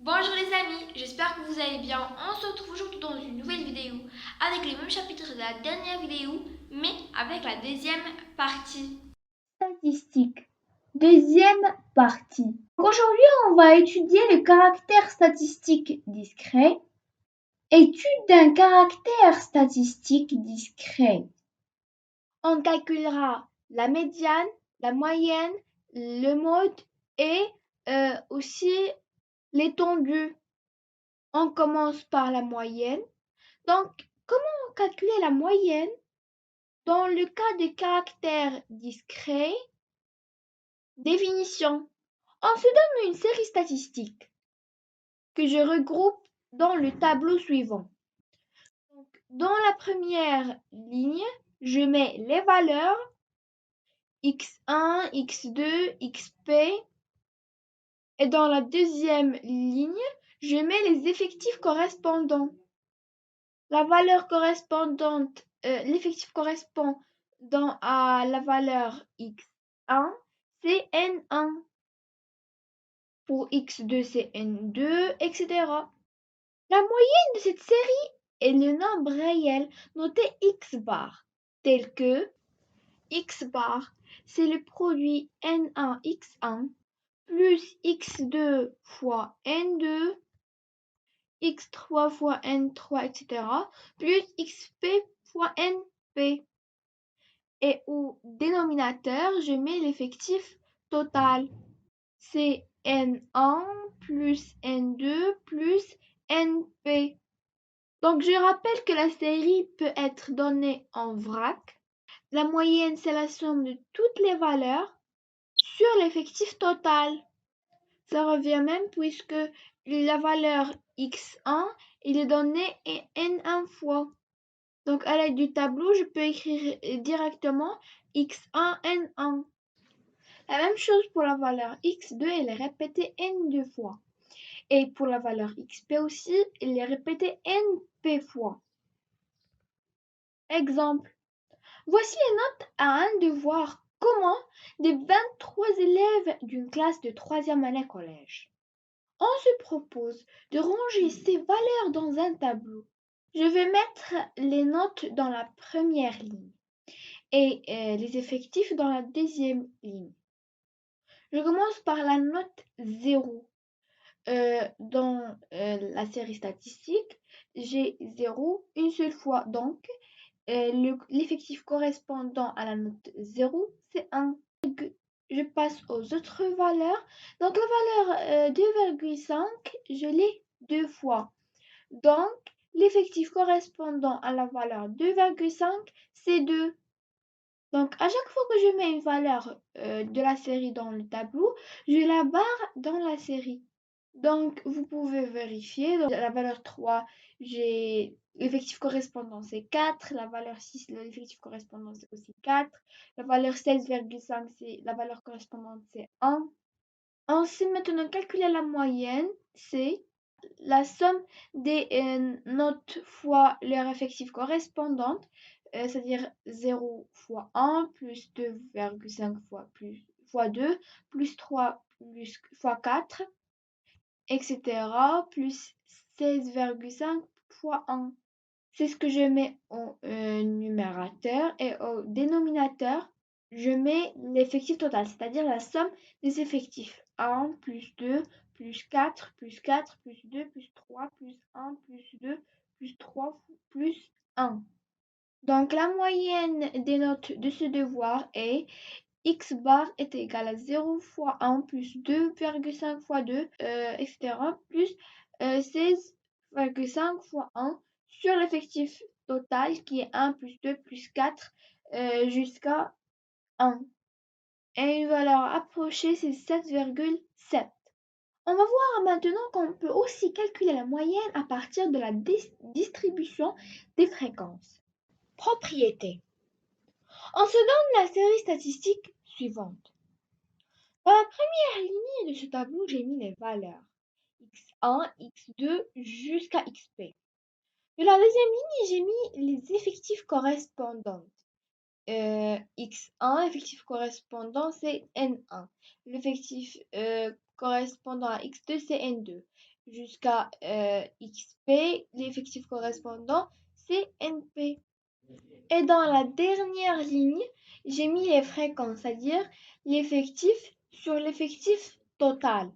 Bonjour les amis, j'espère que vous allez bien. On se retrouve aujourd'hui dans une nouvelle vidéo avec les mêmes chapitres de la dernière vidéo, mais avec la deuxième partie. Statistiques. Deuxième partie. Aujourd'hui, on va étudier le caractère statistique discret. Étude d'un caractère statistique discret. On calculera la médiane, la moyenne, le mode et aussi l'étendue. On commence par la moyenne. Donc, comment calculer la moyenne? Dans le cas des caractères discrets, définition. On se donne une série statistique que je regroupe dans le tableau suivant. Donc, dans la première ligne, je mets les valeurs x1, x2, xp. Et dans la deuxième ligne, je mets les effectifs correspondants. La valeur correspondante, l'effectif correspondant à la valeur x1, c'est n1. Pour x2, c'est n2, etc. La moyenne de cette série est le nombre réel noté x bar, tel que x bar, c'est le produit n1 x1 plus x2 fois n2, x3 fois n3, etc. plus xp fois np. Et au dénominateur, je mets l'effectif total. C'est n1 plus n2 plus np. Donc je rappelle que la série peut être donnée en vrac. La moyenne, c'est la somme de toutes les valeurs sur l'effectif total. Ça revient même puisque la valeur x1, il est donné n1 fois. Donc à l'aide du tableau, je peux écrire directement x1, n1. La même chose pour la valeur x2, elle est répétée n2 fois. Et pour la valeur xp aussi, elle est répétée np fois. Exemple. Voici les notes à un devoir commun des 23 élèves d'une classe de 3e année collège. On se propose de ranger ces valeurs dans un tableau. Je vais mettre les notes dans la première ligne et les effectifs dans la deuxième ligne. Je commence par la note 0. Dans la série statistique, j'ai 0 une seule fois. Donc, l'effectif correspondant à la note 0, c'est 1. Je passe aux autres valeurs. Donc, la valeur 2,5, je l'ai 2 fois. Donc, l'effectif correspondant à la valeur 2,5, c'est 2. Donc, à chaque fois que je mets une valeur de la série dans le tableau, je la barre dans la série. Donc, vous pouvez vérifier. Donc, la valeur 3, j'ai l'effectif correspondant, c'est 4. La valeur 6, l'effectif correspondant, c'est aussi 4. La valeur 16,5, c'est la valeur correspondante, c'est 1. On sait maintenant calculer la moyenne, c'est la somme des notes fois leur effectif correspondant, c'est-à-dire 0 fois 1 plus 2,5 fois 2 plus 3 fois 4, etc. plus 16,5 fois 1. C'est ce que je mets au numérateur et au dénominateur, je mets l'effectif total, c'est-à-dire la somme des effectifs. 1 plus 2 plus 4 plus 4 plus 2 plus 3 plus 1 plus 2 plus 3 plus 1. Donc la moyenne des notes de ce devoir est x bar est égal à 0 fois 1 plus 2,5 fois 2, etc. plus 16,5 fois 1 sur l'effectif total qui est 1 plus 2 plus 4 jusqu'à 1. Et une valeur approchée, c'est 7,7. On va voir maintenant qu'on peut aussi calculer la moyenne à partir de la distribution des fréquences. Propriété. On se donne la série statistique suivante. Dans la première ligne de ce tableau, j'ai mis les valeurs x1, x2 jusqu'à xp. De la deuxième ligne, j'ai mis les effectifs correspondants. x1, effectif correspondant, c'est n1. L'effectif correspondant à x2, c'est n2. jusqu'à XP, l'effectif correspondant, c'est NP. Et dans la dernière ligne, j'ai mis les fréquences, c'est-à-dire l'effectif sur l'effectif total.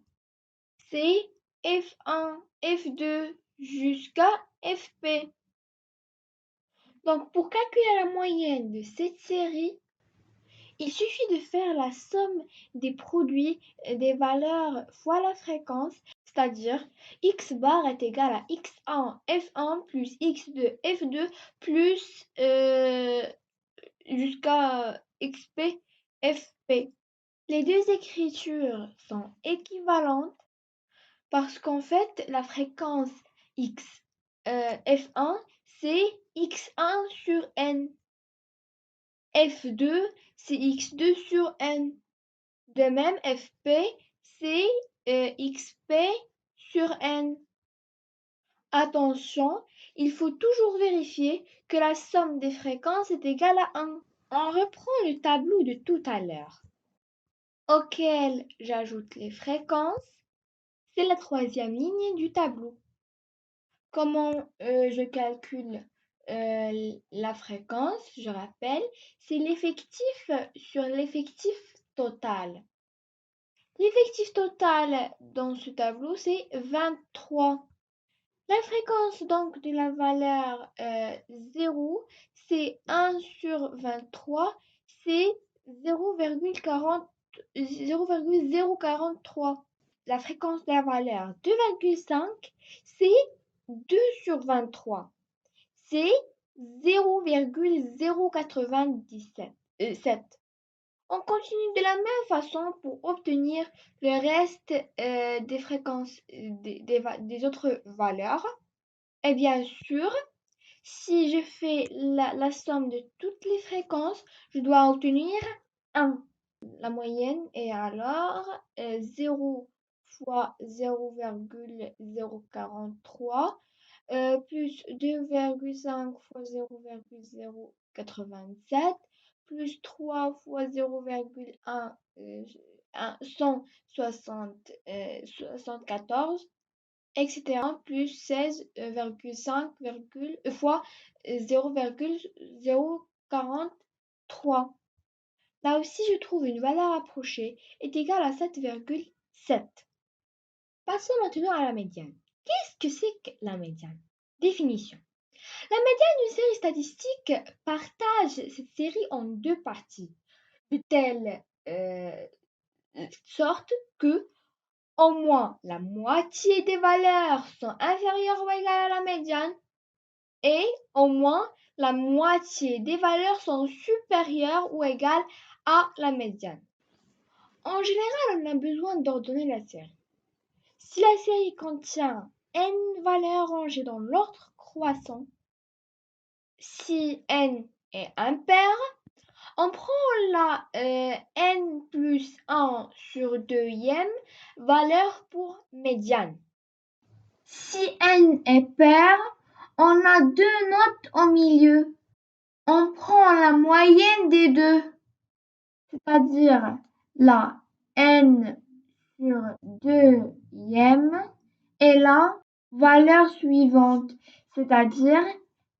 C'est F1, F2 jusqu'à FP. Donc, pour calculer la moyenne de cette série, il suffit de faire la somme des produits des valeurs fois la fréquence, c'est-à-dire x bar est égal à x1 f1 plus x2 f2 plus jusqu'à xp fp. Les deux écritures sont équivalentes parce qu'en fait, la fréquence x f1, c'est x1 sur n. F2, c'est x2 sur n. De même, fp, c'est xp sur n. Attention, il faut toujours vérifier que la somme des fréquences est égale à 1. On reprend le tableau de tout à l'heure, auquel j'ajoute les fréquences. C'est la troisième ligne du tableau. Comment je calcule la fréquence? Je rappelle, c'est l'effectif sur l'effectif total. L'effectif total dans ce tableau, c'est 23. La fréquence donc de la valeur 0, c'est 1 sur 23, c'est 0,043. La fréquence de la valeur 2,5, c'est 2 sur 23, c'est 0,097. On continue de la même façon pour obtenir le reste des fréquences des autres valeurs. Et bien sûr, si je fais la somme de toutes les fréquences, je dois obtenir 1. La moyenne est alors 0 fois 0,043 plus 2,5 fois 0,087 plus 3 fois 0,174, etc. plus 16,5 fois 0,043. Là aussi, je trouve une valeur approchée est égale à 7,7. Passons maintenant à la médiane. Qu'est-ce que c'est que la médiane? Définition. La médiane d'une série statistique partage cette série en deux parties, de telle sorte que au moins la moitié des valeurs sont inférieures ou égales à la médiane et au moins la moitié des valeurs sont supérieures ou égales à la médiane. En général, on a besoin d'ordonner la série. Si la série contient n valeurs rangées dans l'ordre croissant, si n est impair, on prend la n plus 1 sur 2e valeur pour médiane. Si n est pair, on a deux notes au milieu. On prend la moyenne des deux, c'est-à-dire la n sur 2e et la valeur suivante, c'est-à-dire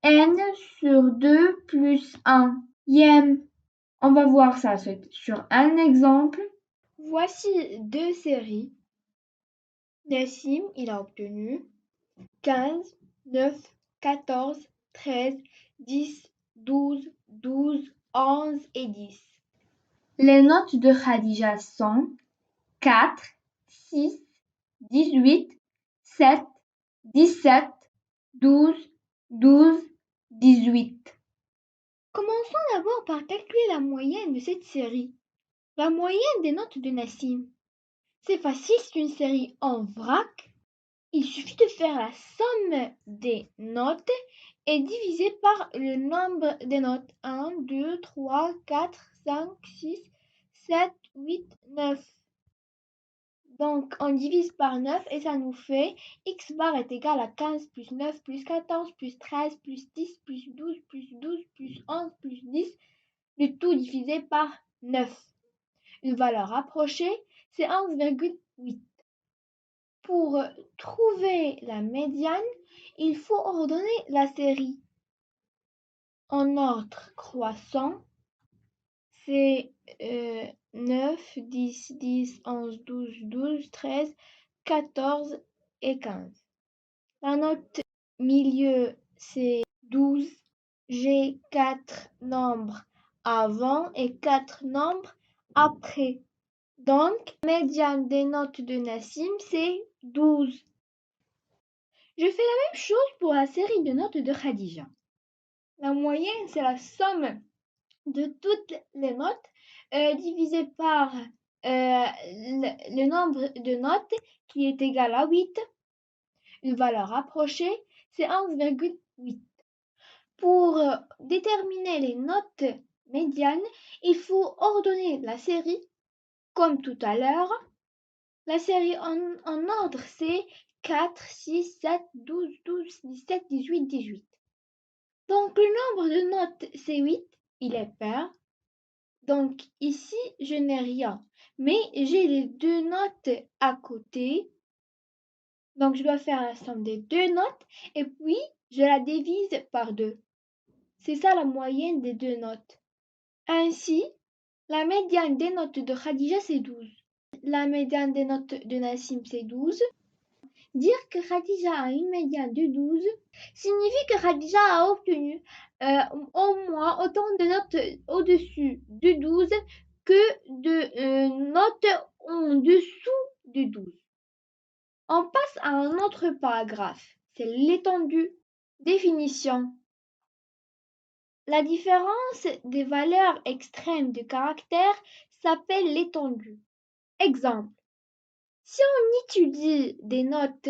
n sur 2 plus 1e. On va voir ça sur un exemple. Voici deux séries. Nassim, il a obtenu 15, 9, 14, 13, 10, 12, 12, 11 et 10. Les notes de Khadija sont 4, 6, 18, 7, 17, 12, 12, 18. Commençons d'abord par calculer la moyenne de cette série. La moyenne des notes de Nassim. C'est facile, c'est une série en vrac. Il suffit de faire la somme des notes et diviser par le nombre des notes. 1, 2, 3, 4, 5, 6, 7, 8, 9. Donc, on divise par 9 et ça nous fait x bar est égal à 15 plus 9 plus 14 plus 13 plus 10 plus 12 plus 12 plus 11 plus 10, le tout divisé par 9. Une valeur approchée, c'est 11,8. Pour trouver la médiane, il faut ordonner la série en ordre croissant. C'est 9, 10, 10, 11, 12, 12, 13, 14 et 15. La note milieu, c'est 12. J'ai 4 nombres avant et 4 nombres après. Donc, la médiane des notes de Nassim, c'est 12. Je fais la même chose pour la série de notes de Khadija. La moyenne, c'est la somme de toutes les notes divisé par le nombre de notes qui est égal à 8. Une valeur rapprochée, c'est 11,8. Pour déterminer les notes médianes, il faut ordonner la série comme tout à l'heure. La série en ordre, c'est 4, 6, 7, 12, 12, 17, 18, 18. Donc le nombre de notes, c'est 8, il est pair. Donc ici, je n'ai rien, mais j'ai les deux notes à côté. Donc je dois faire la somme des deux notes et puis je la divise par 2. C'est ça la moyenne des deux notes. Ainsi, la médiane des notes de Khadija, c'est 12. La médiane des notes de Nassim, c'est 12. Dire que Khadija a une médiane de 12 signifie que Khadija a obtenu au moins autant de notes au-dessus de 12 que de notes en dessous de 12. On passe à un autre paragraphe, c'est l'étendue. Définition. La différence des valeurs extrêmes de caractères s'appelle l'étendue. Exemple. Si on étudie des notes,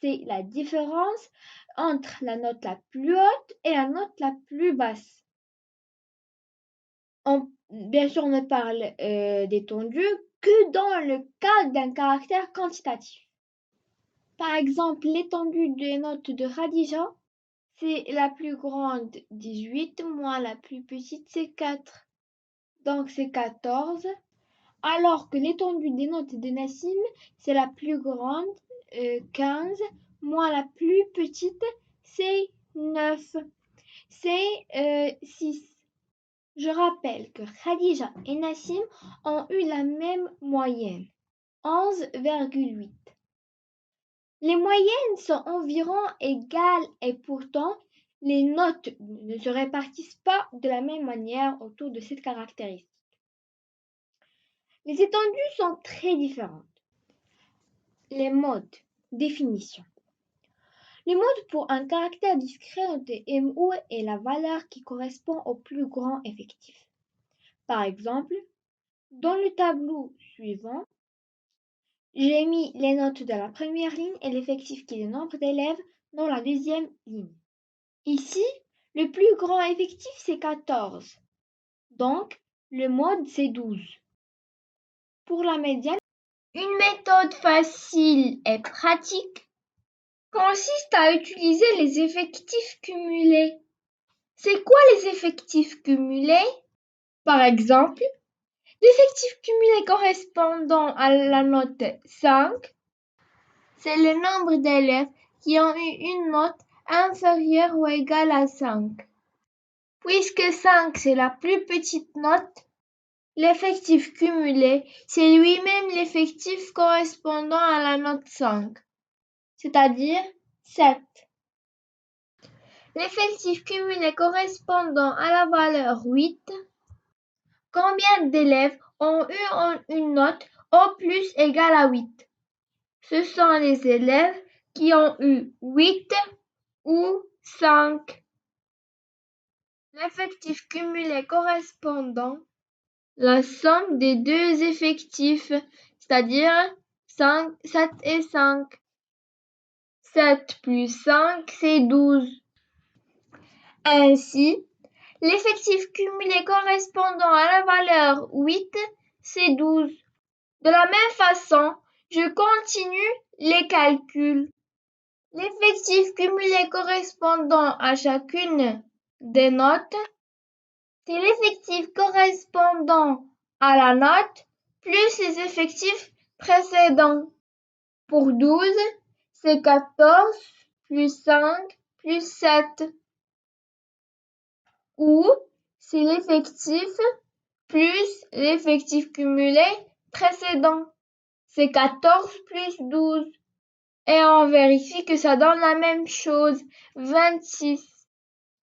c'est la différence entre la note la plus haute et la note la plus basse. Bien sûr, on ne parle d'étendue que dans le cas d'un caractère quantitatif. Par exemple, l'étendue des notes de Khadija, c'est la plus grande 18 moins la plus petite c'est 4. Donc c'est 14. Alors que l'étendue des notes de Nassim, c'est la plus grande 15 moins la plus petite c'est 9. C'est 6. Je rappelle que Khadija et Nassim ont eu la même moyenne, 11,8. Les moyennes sont environ égales et pourtant, les notes ne se répartissent pas de la même manière autour de cette caractéristique. Les étendues sont très différentes. Les modes. Définition. Le mode pour un caractère discret de MO est la valeur qui correspond au plus grand effectif. Par exemple, dans le tableau suivant, j'ai mis les notes de la première ligne et l'effectif qui est le nombre d'élèves dans la deuxième ligne. Ici, le plus grand effectif c'est 14. Donc, le mode c'est 12. Pour la médiane, une méthode facile et pratique consiste à utiliser les effectifs cumulés. C'est quoi les effectifs cumulés? Par exemple, l'effectif cumulé correspondant à la note 5, c'est le nombre d'élèves qui ont eu une note inférieure ou égale à 5. Puisque 5 c'est la plus petite note, l'effectif cumulé c'est lui-même l'effectif correspondant à la note 5, c'est-à-dire 7. L'effectif cumulé correspondant à la valeur 8, combien d'élèves ont eu une note au plus égale à 8? Ce sont les élèves qui ont eu 8 ou 5. L'effectif cumulé correspondant la somme des deux effectifs, c'est-à-dire 7 et 5. 7 plus 5, c'est 12. Ainsi, l'effectif cumulé correspondant à la valeur 8, c'est 12. De la même façon, je continue les calculs. L'effectif cumulé correspondant à chacune des notes, c'est l'effectif correspondant à la note plus les effectifs précédents. Pour 12, c'est 14 plus 5 plus 7. Ou c'est l'effectif plus l'effectif cumulé précédent. C'est 14 plus 12. Et on vérifie que ça donne la même chose, 26.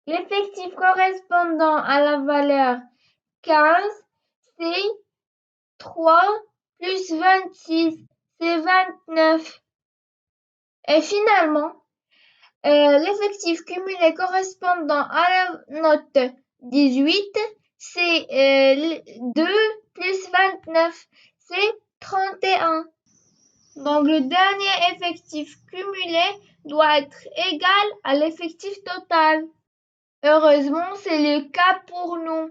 L'effectif correspondant à la valeur 15, c'est 3 plus 26, c'est 29. Et finalement, l'effectif cumulé correspondant à la note 18, c'est 2 plus 29, c'est 31. Donc le dernier effectif cumulé doit être égal à l'effectif total. Heureusement, c'est le cas pour nous.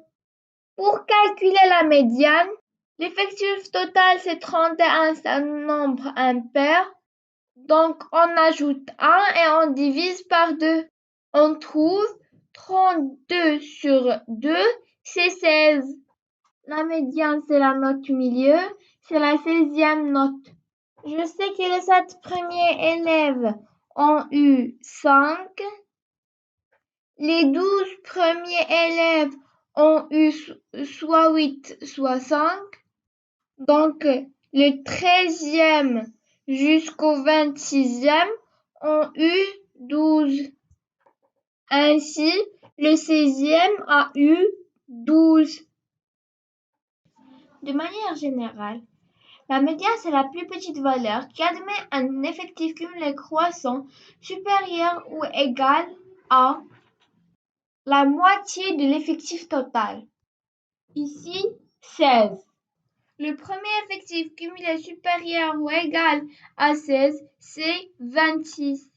Pour calculer la médiane, l'effectif total c'est 31, c'est un nombre impair. Donc on ajoute 1 et on divise par 2. On trouve 32 sur 2, c'est 16. La médiane c'est la note du milieu, c'est la 16e note. Je sais que les 7 premiers élèves ont eu 5. Les 12 premiers élèves ont eu soit 8, soit 5. Donc, le 13e jusqu'au 26e ont eu 12. Ainsi, le 16e a eu 12. De manière générale, la médiane, c'est la plus petite valeur qui admet un effectif cumulé croissant supérieur ou égal à la moitié de l'effectif total. Ici, 16. Le premier effectif cumulé supérieur ou égal à 16, c'est 26.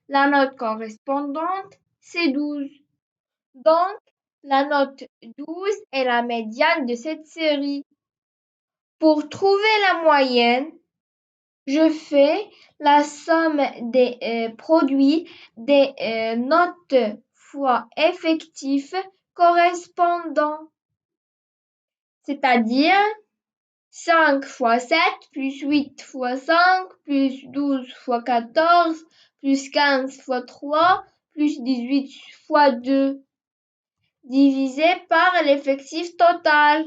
La note correspondante, c'est 12. Donc, la note 12 est la médiane de cette série. Pour trouver la moyenne, je fais la somme des produits des notes fois effectifs correspondants, c'est-à-dire 5 fois 7 plus 8 fois 5 plus 12 fois 14 plus 15 fois 3 plus 18 fois 2 divisé par l'effectif total,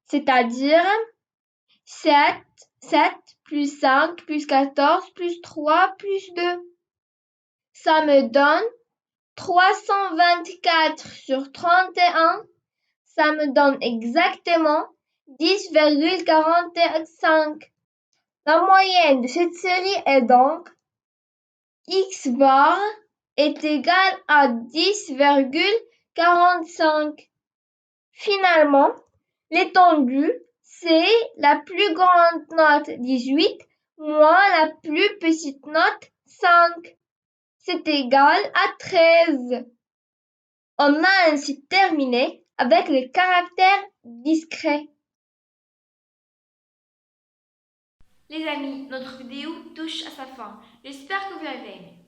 c'est-à-dire 7 plus 5 plus 14 plus 3 plus 2. Ça me donne 324 sur 31. Ça me donne exactement 10,45. La moyenne de cette série est donc x bar est égal à 10,45. Finalement, l'étendue, c'est la plus grande note 18 moins la plus petite note 5. C'est égal à 13. On a ainsi terminé avec les caractères discrets. Les amis, notre vidéo touche à sa fin. J'espère que vous l'avez aimé.